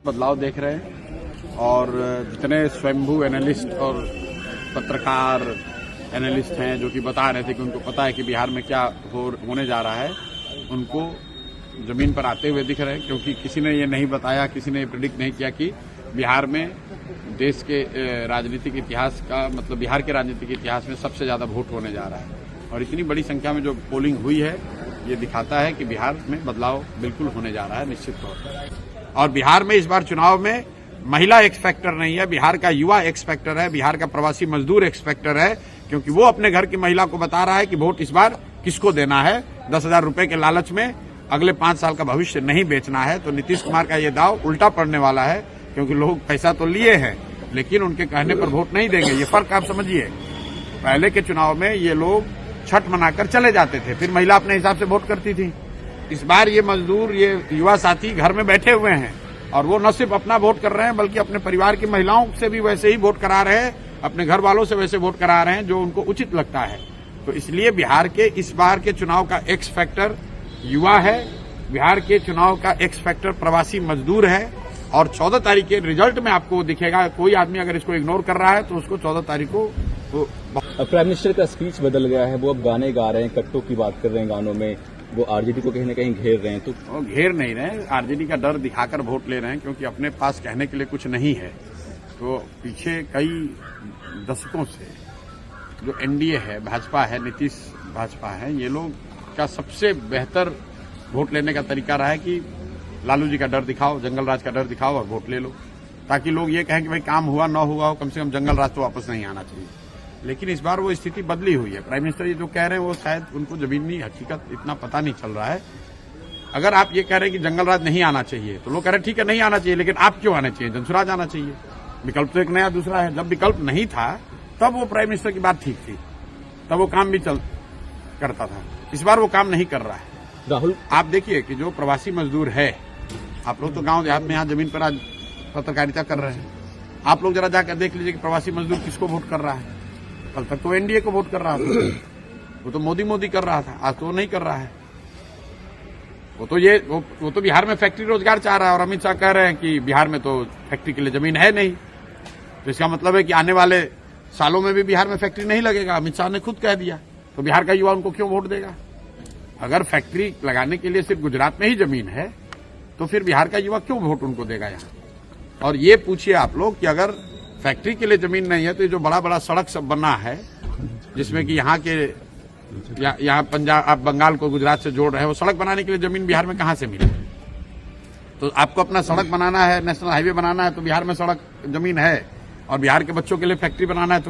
बदलाव देख रहे हैं और जितने स्वयंभू एनालिस्ट और पत्रकार एनालिस्ट हैं जो कि बता रहे थे कि उनको पता है कि बिहार में क्या होने जा रहा है, उनको जमीन पर आते हुए दिख रहे हैं, क्योंकि किसी ने ये नहीं बताया, किसी ने ये प्रेडिक्ट नहीं किया कि बिहार में देश के राजनीतिक इतिहास का मतलब बिहार के राजनीतिक इतिहास में सबसे ज्यादा वोट होने जा रहा है। और इतनी बड़ी संख्या में जो पोलिंग हुई है ये दिखाता है कि बिहार में बदलाव बिल्कुल होने जा रहा है निश्चित तौर पर। और बिहार में इस बार चुनाव में महिला एक्स फैक्टर नहीं है, बिहार का युवा एक्स फैक्टर है, बिहार का प्रवासी मजदूर एक्स फैक्टर है, क्योंकि वो अपने घर की महिला को बता रहा है कि वोट इस बार किसको देना है। 10,000 रुपए के लालच में अगले 5 साल का भविष्य नहीं बेचना है। तो नीतीश कुमार का ये दाव उल्टा पड़ने वाला है, क्योंकि लोग पैसा तो लिए हैं लेकिन उनके कहने पर वोट नहीं देंगे। ये फर्क आप समझिए। पहले के चुनाव में ये लोग छठ मनाकर चले जाते थे, फिर महिला अपने हिसाब से वोट करती थी। इस बार ये मजदूर, ये युवा साथी घर में बैठे हुए हैं और वो न सिर्फ अपना वोट कर रहे हैं बल्कि अपने परिवार की महिलाओं से भी वैसे ही वोट करा रहे हैं, अपने घर वालों से वैसे वोट करा रहे हैं जो उनको उचित लगता है। तो इसलिए बिहार के इस बार के चुनाव का एक्स फैक्टर युवा है, बिहार के चुनाव का एक्स फैक्टर प्रवासी मजदूर है। और 14 तारीख के रिजल्ट में आपको दिखेगा, कोई आदमी अगर इसको इग्नोर कर रहा है तो उसको 14 तारीख को प्राइम मिनिस्टर का स्पीच बदल गया है, वो अब गाने गा रहे हैं, कट्टों की बात कर रहे हैं गानों में, वो आरजेडी को कहीं न कहीं घेर रहे हैं। तो वो घेर नहीं रहे, आरजेडी का डर दिखाकर वोट ले रहे हैं, क्योंकि अपने पास कहने के लिए कुछ नहीं है। तो पीछे कई दशकों से जो एनडीए है, भाजपा है, नीतीश भाजपा है, ये लोग का सबसे बेहतर वोट लेने का तरीका रहा है कि लालू जी का डर दिखाओ, जंगल राज का डर दिखाओ और वोट ले लो, ताकि लोग ये कहें कि भाई काम हुआ न हुआ हो, कम से कम जंगल राज तो वापस नहीं आना चाहिए। लेकिन इस बार वो स्थिति बदली हुई है। प्राइम मिनिस्टर ये जो कह रहे हैं वो शायद उनको जमीनी हकीकत इतना पता नहीं चल रहा है। अगर आप ये कह रहे हैं कि जंगल राज नहीं आना चाहिए तो लोग कह रहे हैं ठीक है नहीं आना चाहिए, लेकिन आप क्यों आना चाहिए, जनसुराज आना चाहिए। विकल्प तो एक नया दूसरा है। जब विकल्प नहीं था तब वो प्राइम मिनिस्टर की बात ठीक थी, तब वो काम भी करता था। इस बार वो काम नहीं कर रहा है। राहुल, आप देखिए कि जो प्रवासी मजदूर है, आप लोग तो गांव देहात में यहाँ जमीन पर आज पत्रकारिता कर रहे हैं, आप लोग जरा जाकर देख लीजिए कि प्रवासी मजदूर किसको वोट कर रहा है। कल तक तो एनडीए को वोट कर रहा था, वो तो मोदी कर रहा था, आज तो वो नहीं कर रहा है। वो तो बिहार में फैक्ट्री रोजगार चाह रहा है और अमित शाह कह रहे हैं कि बिहार में तो फैक्ट्री के लिए जमीन है नहीं। तो इसका मतलब है कि आने वाले सालों में भी बिहार में फैक्ट्री नहीं लगेगा। अमित शाह ने खुद कह दिया, तो बिहार का युवा उनको क्यों वोट देगा। अगर फैक्ट्री लगाने के लिए सिर्फ गुजरात में ही जमीन है तो फिर बिहार का युवा क्यों वोट उनको देगा यहाँ। और ये पूछिए आप लोग कि अगर फैक्ट्री के लिए जमीन नहीं है तो ये जो बड़ा बड़ा सड़क सब बना है, जिसमें कि यहाँ के यहाँ पंजाब, आप बंगाल को गुजरात से जोड़ रहे हैं, वो सड़क बनाने के लिए जमीन बिहार में कहाँ से मिले। तो आपको अपना सड़क बनाना है, नेशनल हाईवे बनाना है तो बिहार में सड़क जमीन है, और बिहार के बच्चों के लिए फैक्ट्री बनाना है तो